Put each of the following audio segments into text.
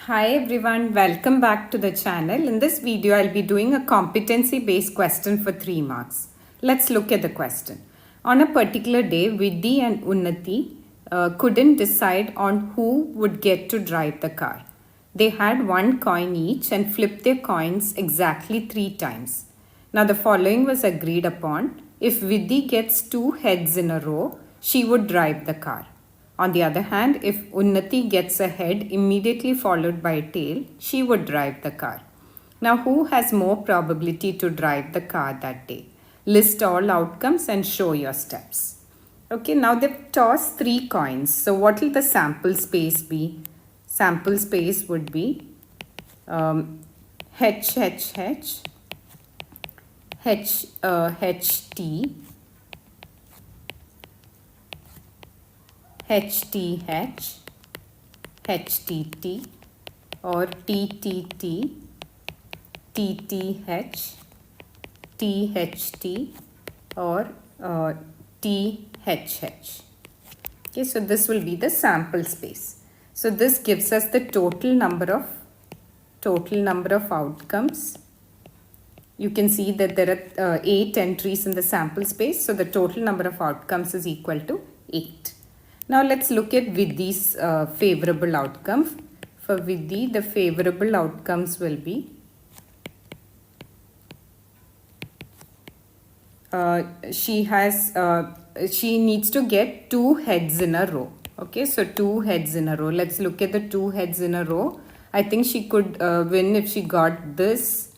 Hi everyone, welcome back to the channel. In this video, I'll be doing a competency-based question for 3 marks. Let's look at the question. On a particular day, Vidhi and Unnati couldn't decide on who would get to drive the car. They had one coin each and flipped their coins exactly 3 times. Now the following was agreed upon. If Vidhi gets 2 heads in a row, she would drive the car. On the other hand, if Unnati gets a head immediately followed by a tail, she would drive the car. Now, who has more probability to drive the car that day? List all outcomes and show your steps. Okay, now they've tossed 3 coins. So, what will the sample space be? Sample space would be H, H, H, H, H, T, HTH, HTT or TTT, TTH, THT or THH. Okay, so this will be the sample space. So this gives us the total number of outcomes. You can see that there are 8 entries in the sample space. So the total number of outcomes is equal to 8. Now let's look at Vidhi's favorable outcome. For Vidhi, the favorable outcomes will be she needs to get 2 heads in a row. Okay, so 2 heads in a row. Let's look at the 2 heads in a row. I think she could win if she got this,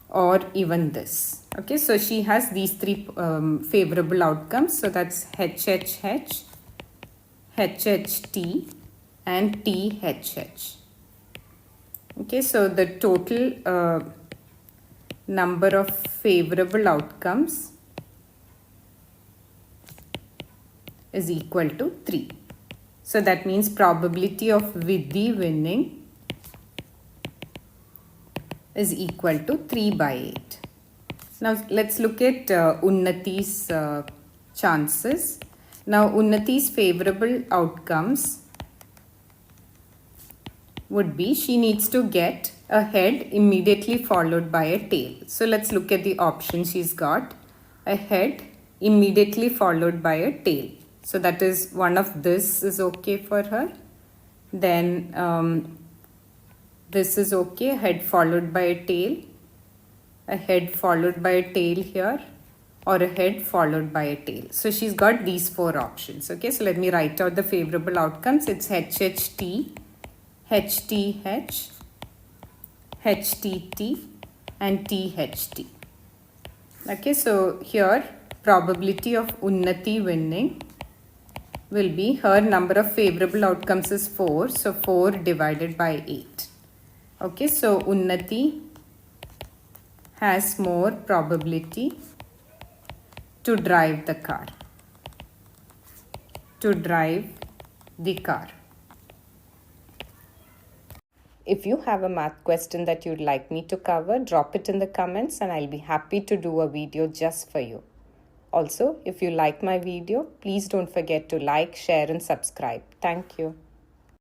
or even this. Okay, so she has these 3 favorable outcomes. So that's HHH, HHT and THH. Okay, so the total number of favorable outcomes is equal to 3. So that means probability of Vidhi winning is equal to 3 by 8. Now let's look at Unnati's chances. Now Unnati's favorable outcomes would be she needs to get a head immediately followed by a tail. So let's look at the options she's got. A head immediately followed by a tail. So that is one of this is okay for her. Then this is okay, head followed by a tail. A head followed by a tail here, or a head followed by a tail. So she's got these 4 options. Okay, so let me write out the favorable outcomes. It's HHT, HTH, HTT and THT. Okay, so here probability of Unnati winning will be her number of favorable outcomes is 4. So 4 divided by 8. Okay, so Unnati has more probability to drive the car. If you have a math question that you'd like me to cover, drop it in the comments and I'll be happy to do a video just for you. Also, if you like my video, please don't forget to like, share and subscribe. Thank you.